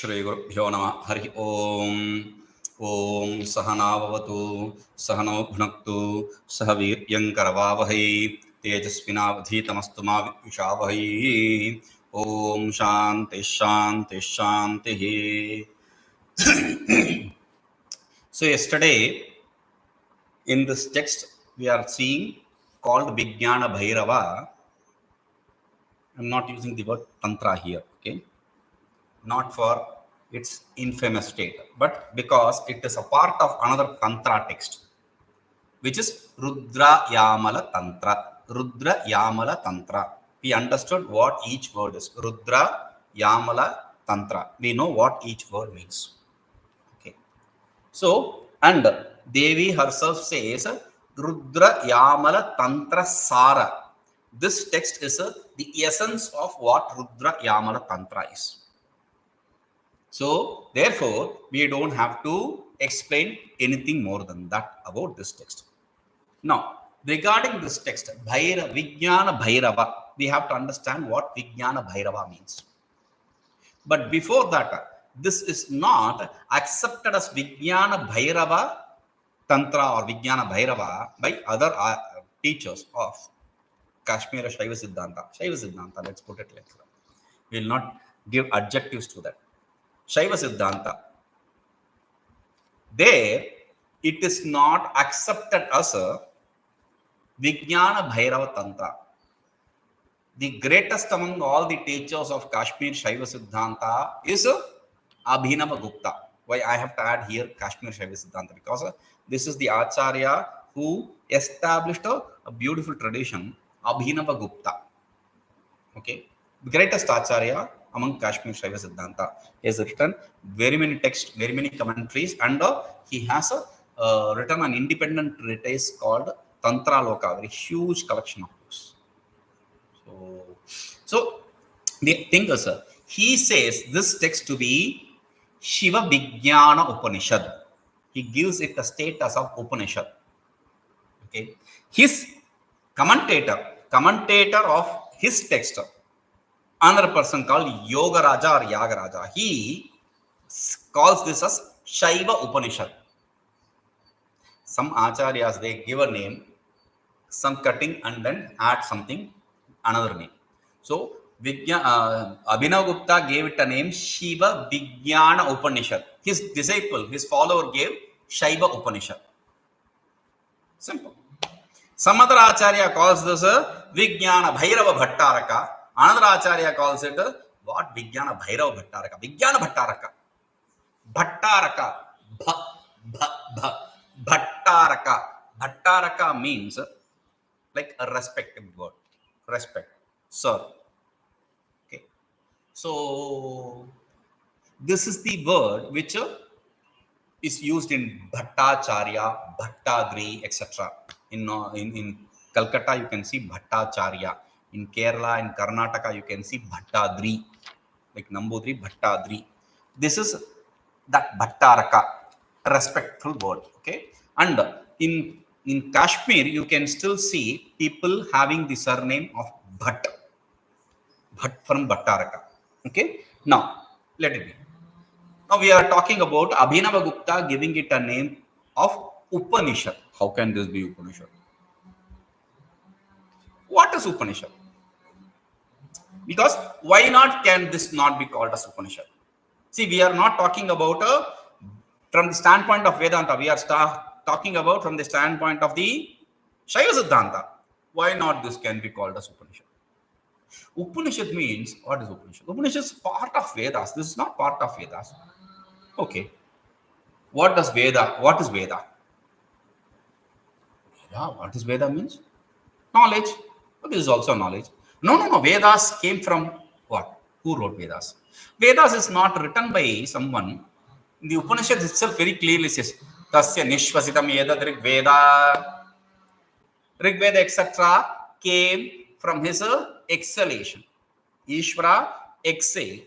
श्रीगुरुभ्यो नमः हरि ओम ओम सहनाववतु सहनौ भुनक्तु सह वीर्यङ्करवावहै तेजस्विनावधीतमस्तु मा विद्विषावहै ओम शांति शांति शांति. So yesterday in this text we are seeing called Vijnana Bhairava. I'm not using the word tantra here, okay? Not for its infamous state, but because it is a part of another tantra text, which is Rudra Yamala Tantra. Rudra Yamala Tantra. We understood what each word is. Rudra Yamala Tantra. We know what each word means. Okay. So, and Devi herself says Rudra Yamala Tantra Sara. This text is the essence of what Rudra Yamala Tantra is. So, therefore, we don't have to explain anything more than that about this text. Now, regarding this text, Vijnana Bhairava, we have to understand what Vijnana Bhairava means. But before that, this is not accepted as Vijnana Bhairava Tantra or Vijnana Bhairava by other teachers of Kashmir Shaiva Siddhanta. Shaiva Siddhanta, let's put it like that. We will not give adjectives to that. Shaiva Siddhanta. There, it is not accepted as a Vijnana Bhairava Tantra. The greatest among all the teachers of Kashmir Shaiva Siddhanta is Abhinava Gupta. Why I have to add here Kashmir Shaiva Siddhanta? Because this is the Acharya who established a beautiful tradition, Abhinava Gupta. Okay, the greatest Acharya among Kashmir Shaiva Siddhanta. He has written very many texts, very many commentaries, and he has written an independent treatise called Tantra Loka, very huge collection of books. So the thing is, he says this text to be Shiva Vijnana Upanishad. He gives it a status of Upanishad. Okay, his commentator of his text, another person called Yoga Raja or Yaga Raja, he calls this as Shaiva Upanishad. Some acharyas, they give a name, some cutting, and then add something, another name. So Abhinav Gupta gave it a name Shiva Vijnana Upanishad. His disciple, his follower gave Shaiva Upanishad. Simple. Some other acharya calls this Vijnana Bhairava Bhattaraka. Another Acharya calls it what? Vijnana Bhairava Bhattaraka. Vijnana Bhattaraka. Bhattaraka. Bhattaraka. Bhattaraka means like a respected word. Respect. Sir. Okay. So, this is the word which is used in Bhattacharya, Bhattadri, etc. In Calcutta, you can see Bhattacharya. In Kerala and Karnataka, you can see Bhattadri, like Nambudri, Bhattadri. This is that Bhattaraka, respectful word. Okay, and in Kashmir, you can still see people having the surname of Bhatt from Bhattaraka. Okay, now let it be. Now we are talking about Abhinava Gupta giving it a name of Upanishad. How can this be Upanishad? What is Upanishad? Because why not can this not be called as Upanishad? See, we are not talking about from the standpoint of Vedanta. We are talking about from the standpoint of the Shaiva Siddhanta. Why not this can be called as Upanishad? Upanishad means, what is Upanishad? Upanishad is part of Vedas. This is not part of Vedas. Okay. What is Veda? What is Veda? Yeah, what is Veda means? Knowledge. But this is also knowledge. No. Vedas came from what? Who wrote Vedas? Vedas is not written by someone. The Upanishad itself very clearly says, Tasya Nishvasitam Yedad Rigveda. Rigveda, etc. came from his exhalation. Ishvara exhale.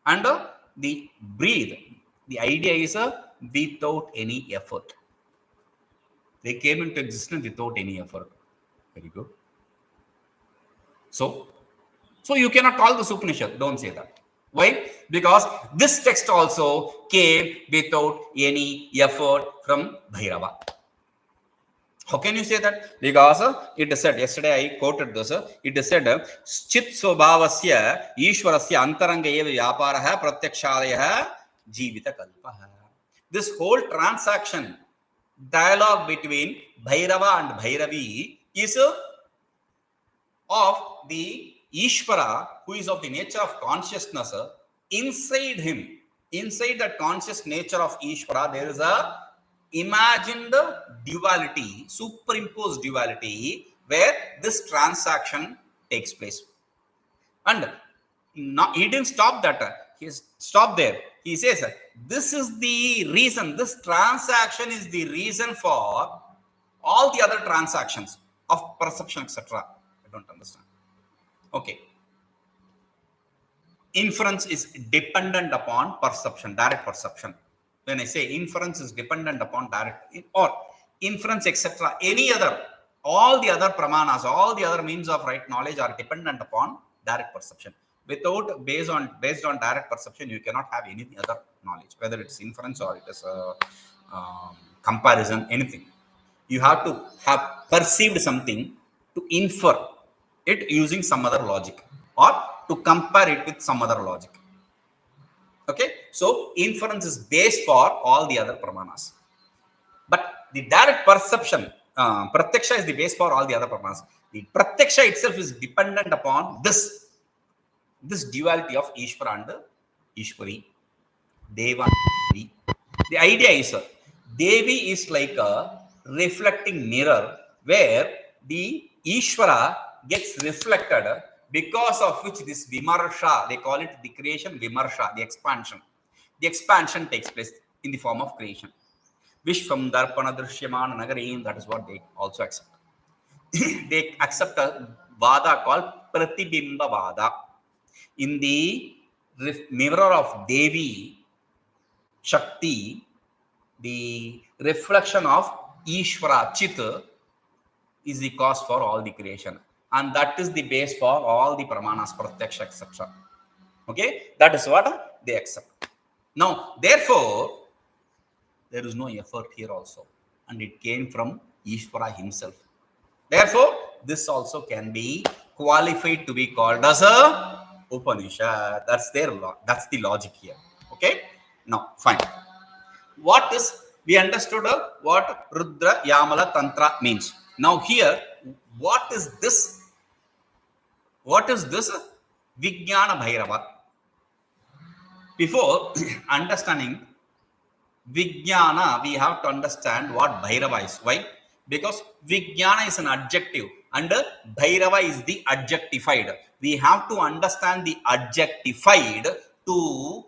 And the breathe. The idea is without any effort. They came into existence without any effort. Very good. So you cannot call this Upanishad. Don't say that. Why? because this text also came without any effort from Bhairava. How can you say that? Because it is said, yesterday I quoted this, it is said, Chit Swabhavasya Ishwarasya Antaranga Eva Vyaparaha Pratyakshalayaha Jivita Kalpaha. This whole transaction, dialogue between Bhairava and Bhairavi is of the Ishvara, who is of the nature of consciousness. Inside him, inside that conscious nature of Ishvara, there is a imagined duality, superimposed duality, where this transaction takes place. And he didn't stop that. He stopped there. He says, this is the reason, this transaction is the reason for all the other transactions of perception, etc. I don't understand. Okay. Inference is dependent upon perception, direct perception. When I say inference is dependent upon direct or inference, etc., any other, all the other pramanas, all the other means of right knowledge are dependent upon direct perception. Without based on direct perception, you cannot have any other knowledge, whether it's inference or it is a comparison, anything. You have to have perceived something to infer it using some other logic or to compare it with some other logic. Okay, so inference is base for all the other pramanas, but the direct perception, pratyaksha is the base for all the other pramanas. The pratyaksha itself is dependent upon this duality of Ishvara and Ishwari, Deva and Devi. The idea is Devi is like a reflecting mirror where the Ishvara gets reflected, because of which this Vimarsha, they call it the creation Vimarsha, the expansion. The expansion takes place in the form of creation. Vishvam Darpana Drishyamana Nagareem, that is what they also accept. They accept a Vada called Pratibimba Vada. In the mirror of Devi, Shakti, the reflection of Ishvara, Chit, is the cause for all the creation. And that is the base for all the pramanas, pratyaksha, etc. Okay, that is what they accept. Now, therefore, there is no effort here also. And it came from Ishvara himself. Therefore, this also can be qualified to be called as a Upanishad. That's their that's the logic here. Okay. Now, fine. What is, we understood what Rudra Yamala Tantra means. Now here, what is this? What is this Vijnana Bhairava? Before understanding Vijnana, we have to understand what Bhairava is. Why? Because Vijnana is an adjective and Bhairava is the adjectified. We have to understand the adjectified to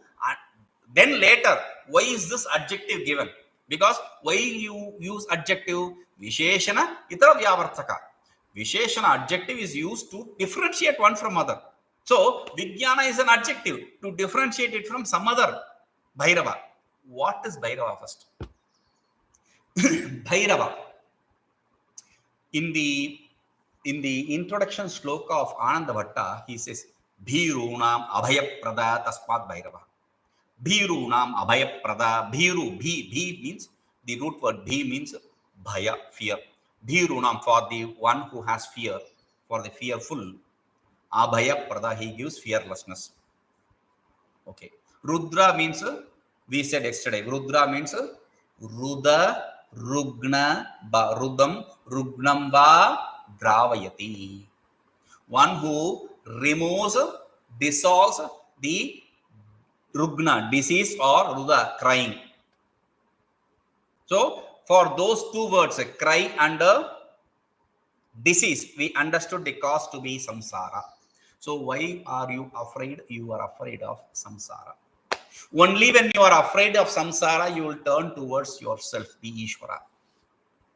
then later, why is this adjective given? Because why you use adjective? Visheshana itara vyavartaka. Visheshana adjective is used to differentiate one from other. So, Vijnana is an adjective to differentiate it from some other Bhairava. What is Bhairava first? Bhairava. In the introduction sloka of Ananda Bhatta, he says, Bhirunam abhayaprada tasmat Bhairava. Bhirunam abhayaprada. Bhiru, bhi means, the root word bhi means bhaya, fear. Bhirunam, for the one who has fear, for the fearful. Abhayaprada, he gives fearlessness. Okay. Rudra means, we said yesterday, Rudra means Ruda, Rugna, Rudam, Rugnamba, Dravayati. One who removes, dissolves the Rugna, disease, or Ruda, crying. So, for those two words, cry and disease, we understood the cause to be samsara. So, why are you afraid? You are afraid of samsara. Only when you are afraid of samsara, you will turn towards yourself, the Ishvara.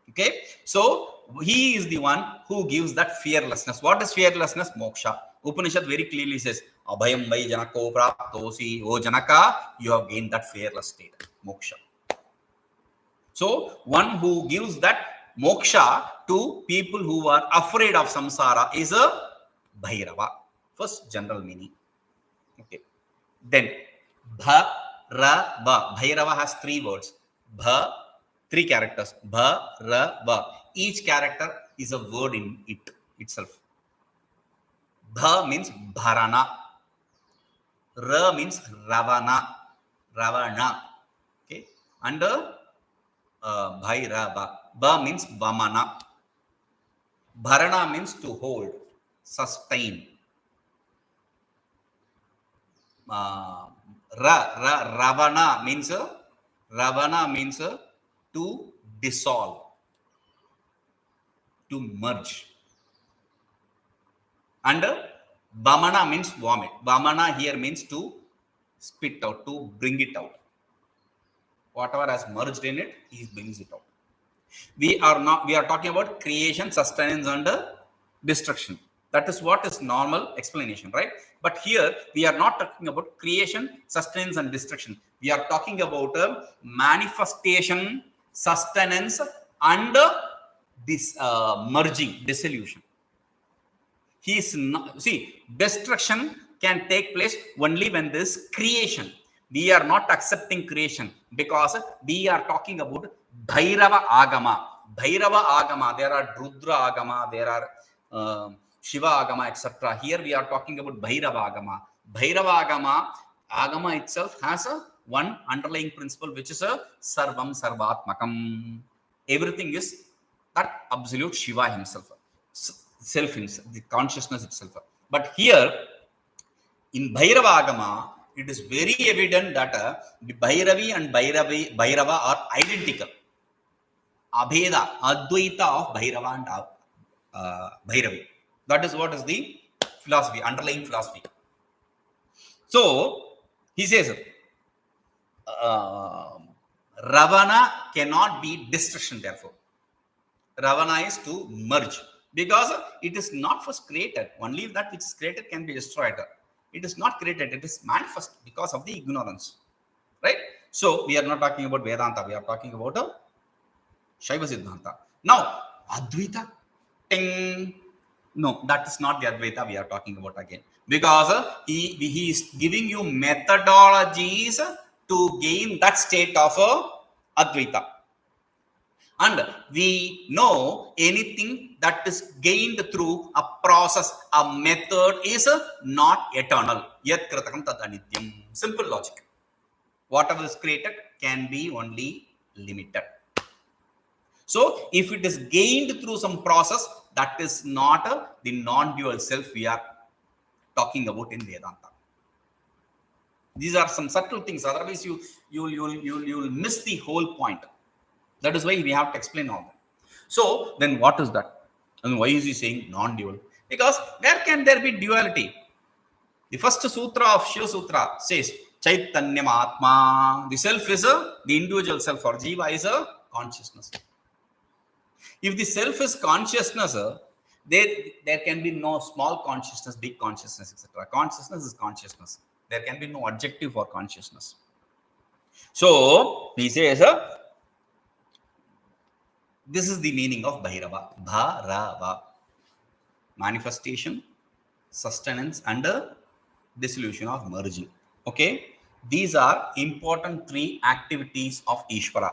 Okay? So, he is the one who gives that fearlessness. What is fearlessness? Moksha. Upanishad very clearly says, Abhayam vai janako praptosi. O Janaka, you have gained that fearless state. Moksha. So, one who gives that moksha to people who are afraid of samsara is a Bhairava. First general meaning. Okay. Then, Bha, Ra, Va. Bhairava has three words. Bha, three characters. Bha, Ra, Va. Each character is a word in it itself. Bha means Bharana. Ra means Ravana. Ravana. Okay. And Bhairava. Ba means Vamana. Bharana means to hold, sustain. uh, Ravana means to dissolve, to merge. And Vamana means vomit. Vamana here means to spit out, to bring it out. Whatever has merged in it, he brings it out. We are talking about creation, sustenance, and destruction. That is what is normal explanation, right? But here we are not talking about creation, sustenance, and destruction. We are talking about manifestation, sustenance, and this merging, dissolution. He is not, see, destruction can take place only when there is creation. We are not accepting creation because we are talking about Bhairava Agama. Bhairava Agama, there are Rudra Agama, there are Shiva Agama, etc. Here we are talking about Bhairava Agama. Bhairava Agama itself has a one underlying principle, which is a Sarvam Sarvatmakam. Everything is that absolute Shiva himself. Self himself, the consciousness itself. But here in Bhairava Agama, it is very evident that the Bhairavi and Bhairava are identical. Abheda, Advaita of Bhairava and Bhairavi. That is what is the philosophy, underlying philosophy. So he says, Ravana cannot be destruction, therefore. Ravana is to merge. Because it is not first created. Only that which is created can be destroyed. It is not created. It is manifest because of the ignorance. Right? So, we are not talking about Vedanta. We are talking about Shaiva Siddhanta. Now, Advaita. Ting. No, that is not the Advaita we are talking about again. Because he is giving you methodologies to gain that state of Advaita. And we know anything that is gained through a process, a method is not eternal. Yat kritakam tat anityam. Simple logic. Whatever is created can be only limited. So, if it is gained through some process, that is not the non-dual self we are talking about in Vedanta. These are some subtle things. Otherwise, you'll miss the whole point. That is why we have to explain all that. So, then what is that? And why is he saying non-dual? Because where can there be duality? The first sutra of Shiva Sutra says, Chaitanyam Atma. The self is the individual self, or Jiva is a consciousness. If the self is consciousness, there can be no small consciousness, big consciousness, etc. Consciousness is consciousness. There can be no adjective for consciousness. So, he says, this is the meaning of Bhairava. Bharava. Manifestation, sustenance, and dissolution of merging. Okay. These are important three activities of Ishvara.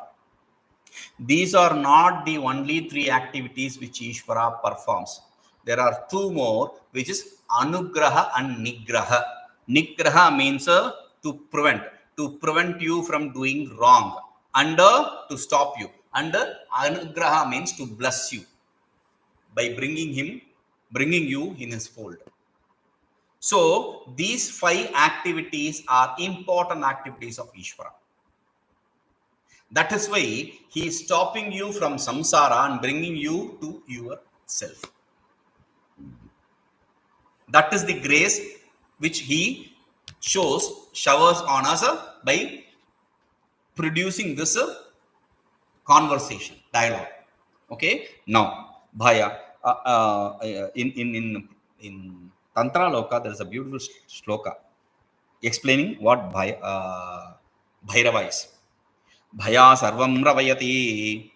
These are not the only three activities which Ishvara performs. There are two more, which is Anugraha and Nigraha. Nigraha means to prevent you from doing wrong, and to stop you. And Anugraha means to bless you by bringing you in his fold. So these 5 activities are important activities of Ishvara. That is why he is stopping you from samsara and bringing you to yourself. That is the grace which he showers on us by producing this conversation, dialogue. Okay. Now, Bhaya, in Tantra Loka, there is a beautiful shloka explaining what Bhairava is. Bhaya sarvam ravayati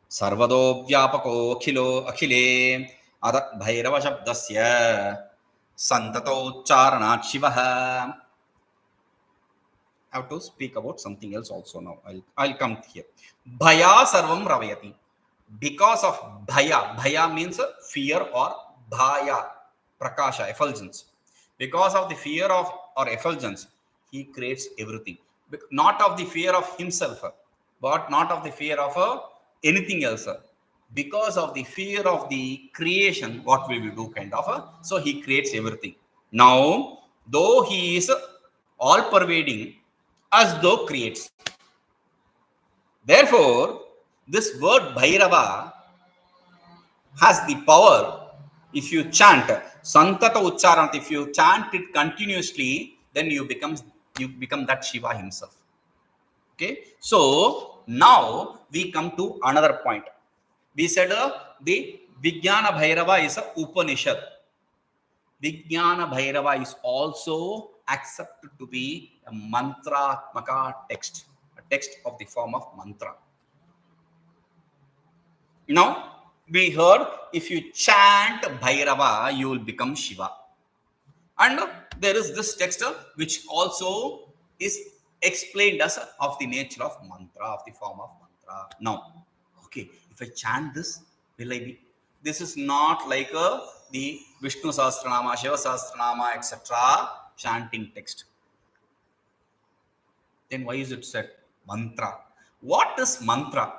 sarvado vyapako akhile ada Bhairava shabdasya santato charanat shivaha. have to speak about something else also now. I'll come here. Bhaya sarvam ravayati. Because of bhaya, bhaya means fear or bhaya, prakasha, effulgence. Because of the fear of or effulgence, he creates everything. Not of the fear of himself, but not of the fear of anything else. Because of the fear of the creation, what will we do? Kind of. So he creates everything. Now, though he is all pervading, as though creates. Therefore, this word Bhairava has the power. If you chant Santata Ucharant, if you chant it continuously, then you become that Shiva himself. Okay. So now we come to another point. We said the Vijnana Bhairava is a Upanishad. Vijnana Bhairava is also accepted to be a mantratmaka text, a text of the form of mantra. Now, we heard if you chant Bhairava, you will become Shiva. And there is this text which also is explained as of the nature of mantra, of the form of mantra. Now, okay, if I chant this, will I be? This is not like the Vishnu Sahasranama, Shiva Sahasranama, etc. chanting text. Then why is it said mantra? What is mantra?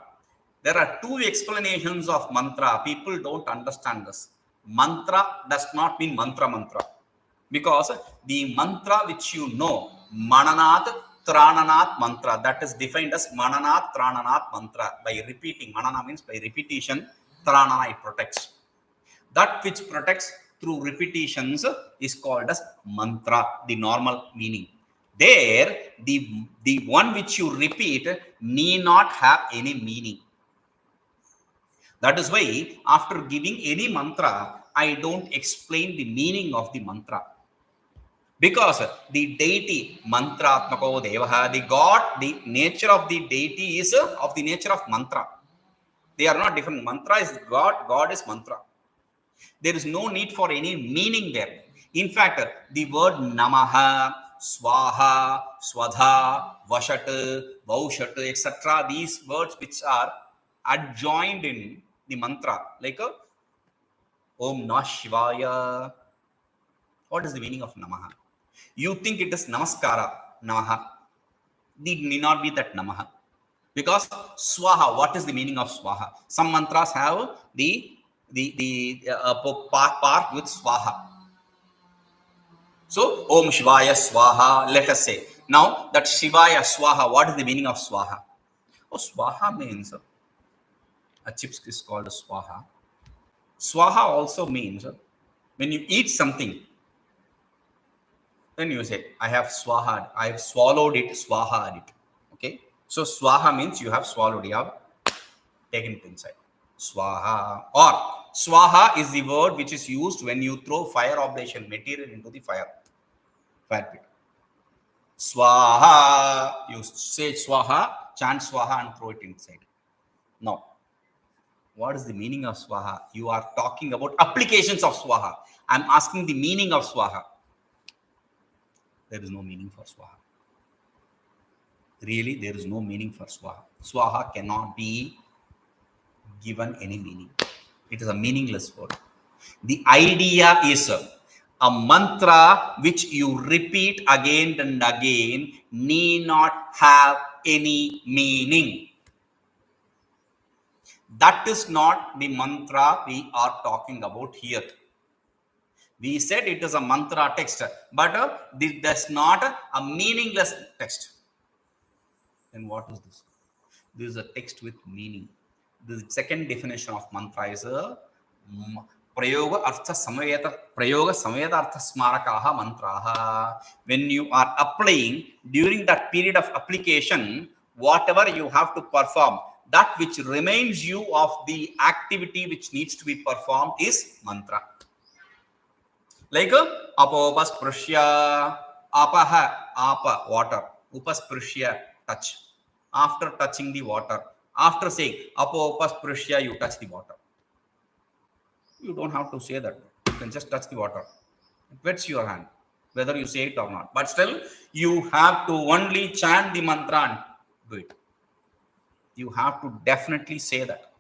There are two explanations of mantra. People don't understand this. Mantra does not mean mantra. Because the mantra which you know, Mananat Trananat mantra, that is defined as Mananat Trananat mantra. By repeating, Manana means by repetition, Tranana it protects. That which protects through repetitions is called as mantra, the normal meaning. There, the one which you repeat need not have any meaning. That is why after giving any mantra, I don't explain the meaning of the mantra. Because the deity, mantratmako devaha, the God, the nature of the deity is of the nature of mantra. They are not different. Mantra is God, God is mantra. There is no need for any meaning there. In fact, the word namaha, swaha, swadha, vashat, vaushat, etc., these words which are adjoined in the mantra, like Om Namah Shivaya. What is the meaning of namaha? You think it is namaskara, namaha. It need not be that namaha. Because swaha, what is the meaning of swaha? Some mantras have the part with swaha. So, Om Shivaya Swaha, let us say. Now, that Shivaya Swaha, what is the meaning of Swaha? Oh, Swaha means, a chips is called Swaha. Swaha also means, when you eat something, then you say, I have swahad, I have swallowed it, swahad it. Okay? So, Swaha means you have swallowed, you have taken it inside. Swaha. Or, Swaha is the word which is used when you throw fire oblation material into the fire pit. Swaha. You say Swaha, chant Swaha and throw it inside. Now, what is the meaning of Swaha? You are talking about applications of Swaha. I'm asking the meaning of Swaha. There is no meaning for Swaha. Really, there is no meaning for Swaha. Swaha cannot be given any meaning. It is a meaningless word. The idea is a mantra which you repeat again and again need not have any meaning. That is not the mantra we are talking about here. We said it is a mantra text, but this is not a meaningless text. Then what is this? This is a text with meaning. The second definition of mantra is a prayoga artha samveda artha smarakaha mantraha. When you are applying, during that period of application, whatever you have to perform, that which reminds you of the activity which needs to be performed is mantra. Like apopasprishya, apaha, apa, water, upasprishya, touch. After touching the water, after saying apopasprishya, you touch the water. You don't have to say that. You can just touch the water. It wets your hand. whether you say it or not. But still, you have to only chant the mantra and do it. You have to definitely say that.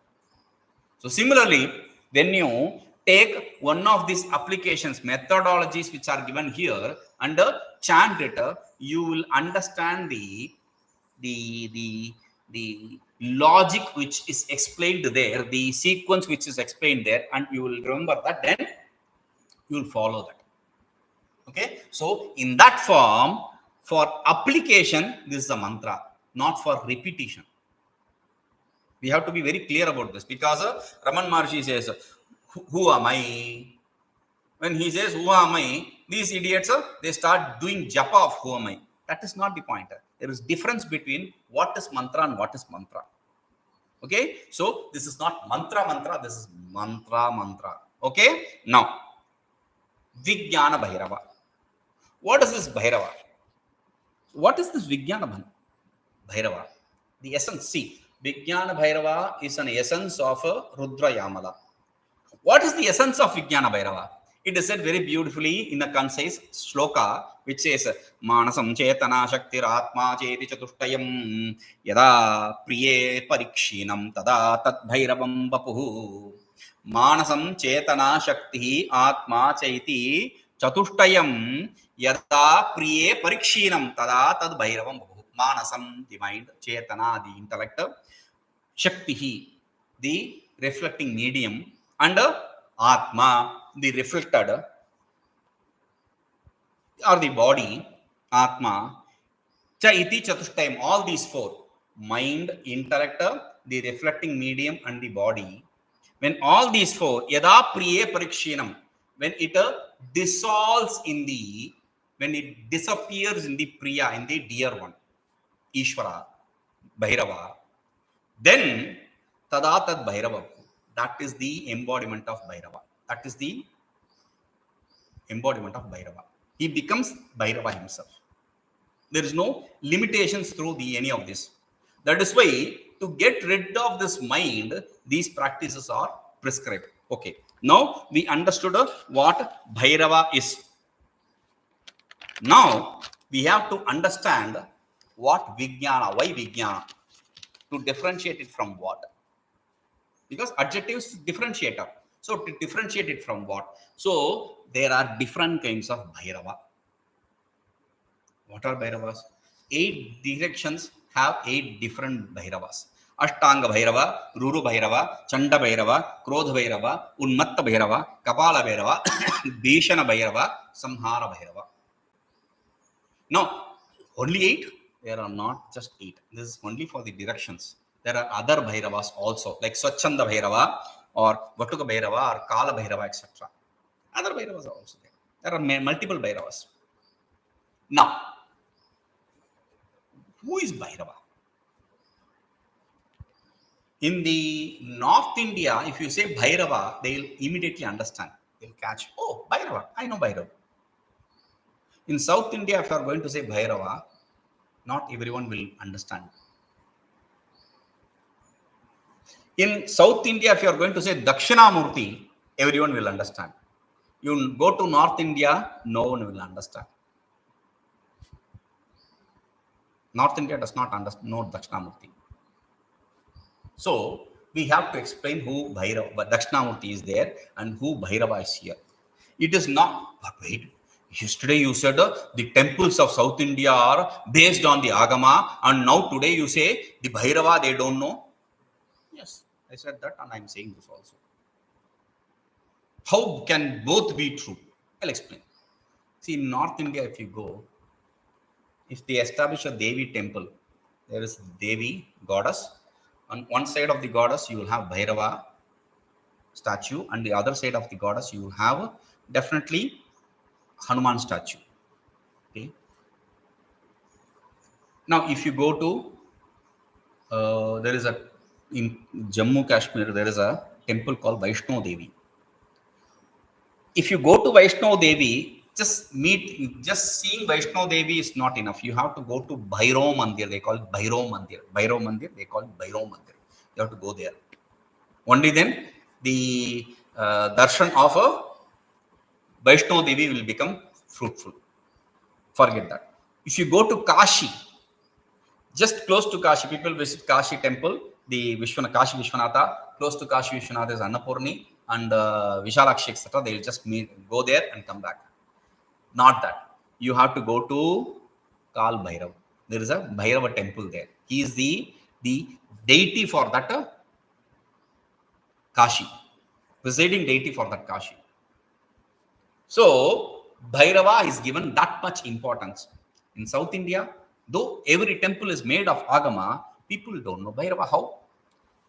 So similarly, when you take one of these applications, methodologies which are given here and chant it, you will understand the logic which is explained there, the sequence which is explained there, and you will remember that. Then you will follow that. Okay, so in that form, for application, this is a mantra, not for repetition. We have to be very clear about this, because Raman Maharshi says, who am I? When he says, who am I? These idiots, they start doing japa of who am I. That is not the point. There is difference between what is mantra and what is mantra. Okay, so this is not mantra, this is mantra. Okay, now, Vijnana Bhairava. What is this Bhairava? What is this Vijnana Bhairava? The essence, see, Vijnana Bhairava is an essence of Rudra Yamala. What is the essence of Vijnana Bhairava? It is said very beautifully in a concise shloka, which says, Manasam Chetana Shaktir Atma Cheti Chatushtayam Yada Priye Parikshinam Tada Tat Bhairavam Vapuhu. Manasam Chetana Shakti Atma Cheti Chatushtayam Yada Priye Parikshinam Tada Tad Bhairavam Vapuhu. Manasam, the mind, Chetana, the intellect, Shakti, the reflecting medium, and Atma, the reflected, or the body, Atma, Cha iti chatushtayam, all these four, mind, intellect, the reflecting medium, and the body. When all these four, Yada Priye Parikshinam, when it dissolves in the, when it disappears in the Priya, in the dear one, Ishvara, Bhairava, then Tadatad Bhairava. That is the embodiment of Bhairava. That is the embodiment of Bhairava. He becomes Bhairava himself. There is no limitations through any of this. That is why, to get rid of this mind, these practices are prescribed. Okay. Now we understood what Bhairava is. Now we have to understand what Vijnana, why Vijnana, to differentiate it from what. Because adjectives differentiate. So to differentiate it from what? So there are different kinds of Bhairava. What are Bhairavas? 8 directions have 8 different Bhairavas. Ashtanga Bhairava, Ruru Bhairava, Chanda Bhairava, Krodha Bhairava, Unmatta Bhairava, Kapala Bhairava, Bhishana Bhairava, Samhara Bhairava. Now, only 8? There are not just 8. This is only for the directions. There are other Bhairavas also, like Swachanda Bhairava or Vatuka Bhairava or Kala Bhairava, etc. Other Bhairavas are also there. There are multiple Bhairavas. Now, who is Bhairava? In the North India, if you say Bhairava, they will immediately understand. They'll catch, oh, Bhairava, I know Bhairava. In South India, if you are going to say Bhairava, not everyone will understand. In South India, if you are going to say Dakshinamurti, everyone will understand. You go to North India, no one will understand. North India does not understand, know Dakshinamurti. So we have to explain who Bhairava, Dakshinamurti is there and who Bhairava is here. It is not, but wait, yesterday you said the temples of South India are based on the Agama, and now today you say the Bhairava they don't know. Yes, I said that, and I am saying this also. How can both be true? I'll explain. See, in North India, if you go, if they establish a Devi temple, there is Devi, goddess. On one side of the goddess, you will have Bhairava statue, and the other side of the goddess, you will have definitely Hanuman statue. Okay. Now, if you go to, there is a, in Jammu Kashmir, there is a temple called Vaishno Devi. If you go to Vaishno Devi, just seeing Vaishno Devi is not enough. You have to go to Bhairav Mandir. They call it Bhairav Mandir. Bhairav Mandir, they call it Bhairav Mandir. You have to go there. Only then the darshan of a Vaishno Devi will become fruitful. Forget that. If you go to Kashi, just close to Kashi, people visit Kashi temple, the Kashi Vishwanatha, close to Kashi Vishwanatha is Annapurni and Vishalakshi, etc. They'll just go there and come back. Not that. You have to go to Kal Bhairav. There is a Bhairava temple there. He is the deity for that Kashi, presiding deity for that Kashi. So, Bhairava is given that much importance. In South India, though every temple is made of Agama, people don't know Bhairava. How?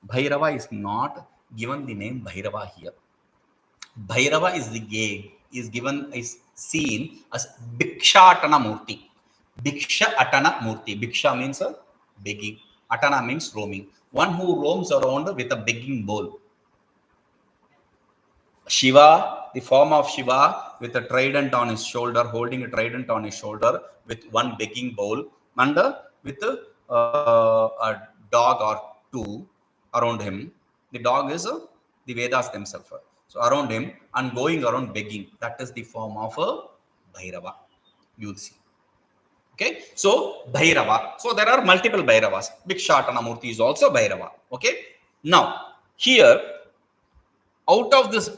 Bhairava is not given the name Bhairava here. Bhairava is seen as Bhikshatana Murti. Bhiksha Atana Murti. Bhiksha means begging. Atana means roaming. One who roams around with a begging bowl. Shiva, the form of Shiva with a trident on his shoulder, holding a trident on his shoulder with one begging bowl, and with a dog or two around him. The dog is the Vedas themselves. So around him and going around begging. That is the form of Bhairava. You will see. Okay. So Bhairava. So there are multiple Bhairavas. Bhikshatana Murti is also Bhairava. Okay. Now here, out of this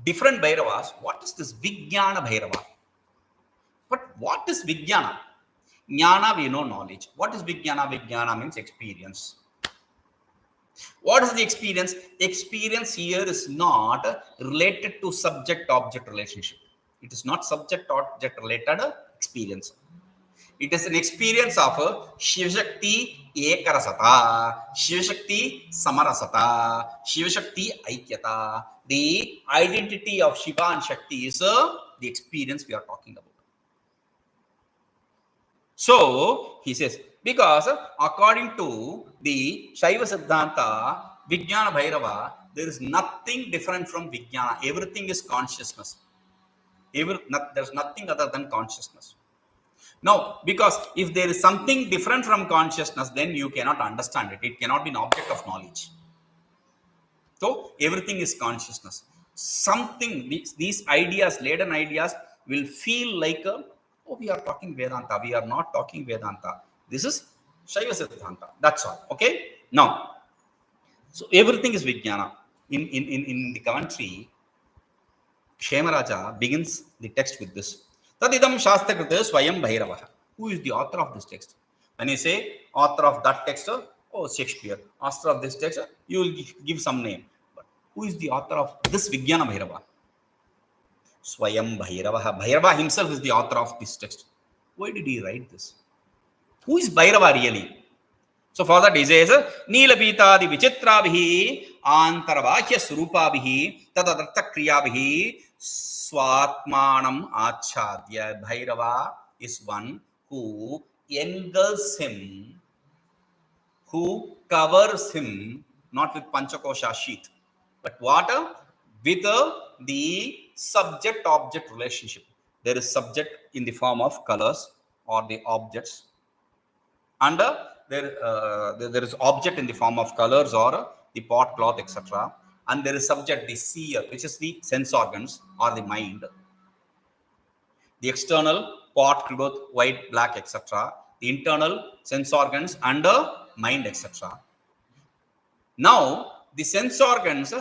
different Bhairavas, what is this Vijnana Bhairava? But what is Vijnana? Jnana, we know knowledge. What is Vijnana? Vijnana means experience. What is the experience? Experience here is not related to subject-object relationship. It is not subject-object related experience. It is an experience of Shivashakti Ekarasata, Shivashakti Samarasata, Shivashakti Aikyata. The identity of Shiva and Shakti is the experience we are talking about. So, he says, because according to the Shaiva Siddhanta, Vijnana Bhairava, there is nothing different from Vijnana. Everything is consciousness. There's nothing other than consciousness. Now, because if there is something different from consciousness, then you cannot understand it. It cannot be an object of knowledge. So, everything is consciousness. Something, these ideas, laden ideas, will feel like, oh, we are talking Vedanta. We are not talking Vedanta. This is Shaiva Siddhanta. That's all. Okay? Now, so everything is Vijnana. In the commentary, Kshemaraja begins the text with this. Tadidam Shastakrita Swayam Bhairavaha. Who is the author of this text? When you say author of that text, oh, Shakespeare. Author of this text, you will give some name. But who is the author of this Vijnana Bhairava? Swayam Bhairavaha. Bhairava himself is the author of this text. Why did he write this? Who is Bhairava really? So for that he says, Neelapitadi Vichitrabhihi Antaravakya Surupabhihi Tadadartha Kriyabhihi Swatmanam Achadya. Bhairava is one who engulfs him, who covers him, not with Panchakosha sheath, but what? With the subject-object relationship. There is subject in the form of colors or the objects, and there is object in the form of colors or the pot, cloth, etc. And there is subject, the seer, which is the sense organs or the mind. The external pot, cloth, white, black, etc. The internal sense organs and mind, etc. Now, the sense organs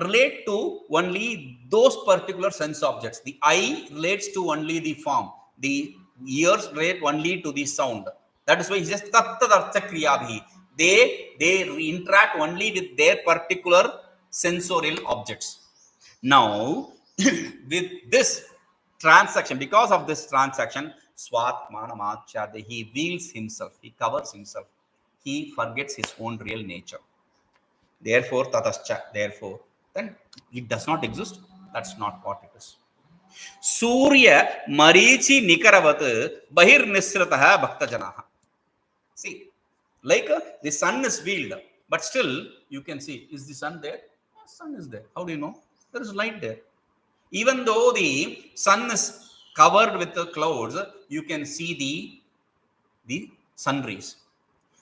relate to only those particular sense objects. The eye relates to only the form. The ears relate only to the sound. That is why he says Tattadartha Kriyabhi. They interact only with their particular sensorial objects. Now, with this transaction, because of this transaction, Swatmanamachadya, he veils himself, he covers himself, he forgets his own real nature. Therefore, tatascha, therefore, then it does not exist. That's not what it is. Surya Marichi Nikaravat Bahir Nisrataha Bhakta Janaha. See, like the sun is veiled, but still you can see, is the sun there? The sun is there. How do you know? There is light there. Even though the sun is covered with the clouds, you can see the sun rays.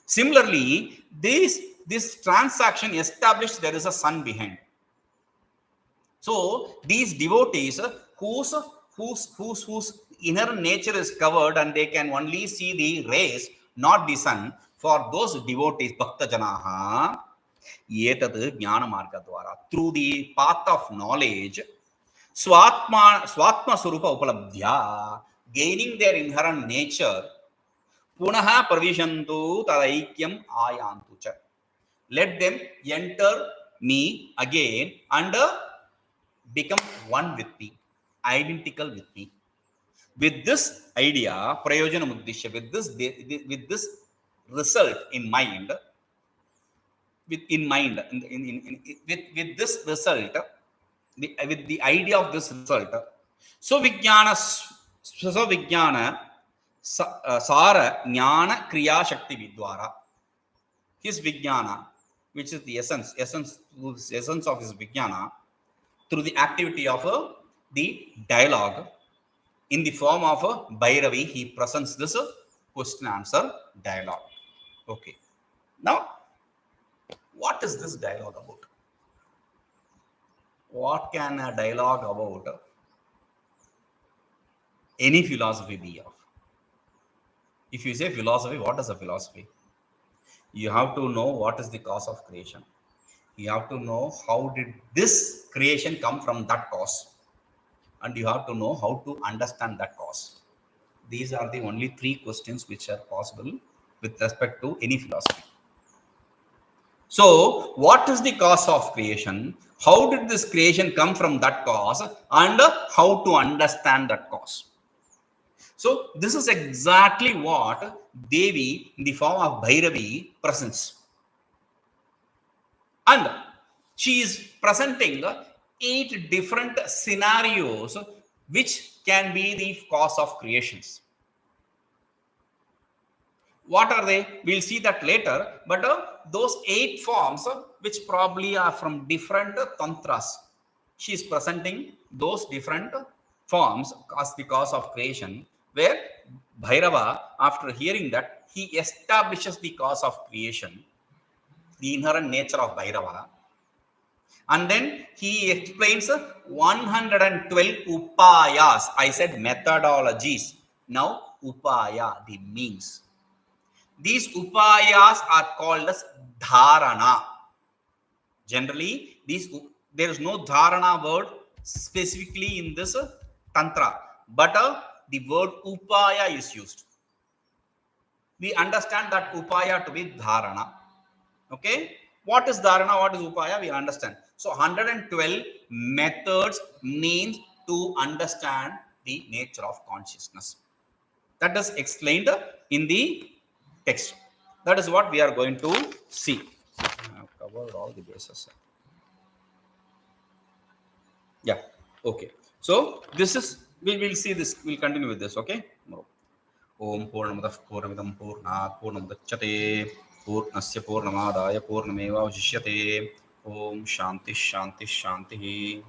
Similarly, this transaction established there is a sun behind. So these devotees whose inherent nature is covered and they can only see the rays, not the sun. For those devotees, Bhakta Janaha, Yetat Jnana Marga Dwara, through the path of knowledge, Swatma Surupa Upalabdhya, gaining their inherent nature, Punaha Pravishantu Tadaikyam Ayantucha. Let them enter me again and become one with me, identical with me. With this idea, Prayojana Muddishya, with this result in mind, with this result, with the idea of this result, so Vijnana Sara Jnana Kriya Shakti Vidwara, his Vijnana, which is the essence of his Vijnana, through the activity of the dialogue, in the form of a Bhairavi, he presents this question answer dialogue. Okay. Now, what is this dialogue about? What can a dialogue about any philosophy be of? If you say philosophy, what is a philosophy? You have to know what is the cause of creation. You have to know how did this creation come from that cause. And you have to know how to understand that cause. These are the only three questions which are possible with respect to any philosophy. So, what is the cause of creation? How did this creation come from that cause? And how to understand that cause? So, this is exactly what Devi, in the form of Bhairavi, presents. And she is presenting 8 different scenarios which can be the cause of creations. What are they? We'll see that later. But those 8 forms, which probably are from different tantras, she is presenting those different forms as the cause of creation, where Bhairava, after hearing that, he establishes the cause of creation, the inherent nature of Bhairava. And then he explains 112 upayas. I said methodologies. Now, upaya, the means. These upayas are called as dharana. Generally, there is no dharana word specifically in this tantra, but the word upaya is used. We understand that upaya to be dharana. Okay? What is dharana? What is upaya? We understand. So 112 methods means to understand the nature of consciousness. That is explained in the text. That is what we are going to see. I have covered all the bases. Yeah. Okay. So this is, we will see this. We'll continue with this. Okay. Om Purnamadah Purnamidam Purnat Purnamudachyate Purnasya Purnamadaya Purnameva Vashishyate. Om Shanti Shanti Shanti.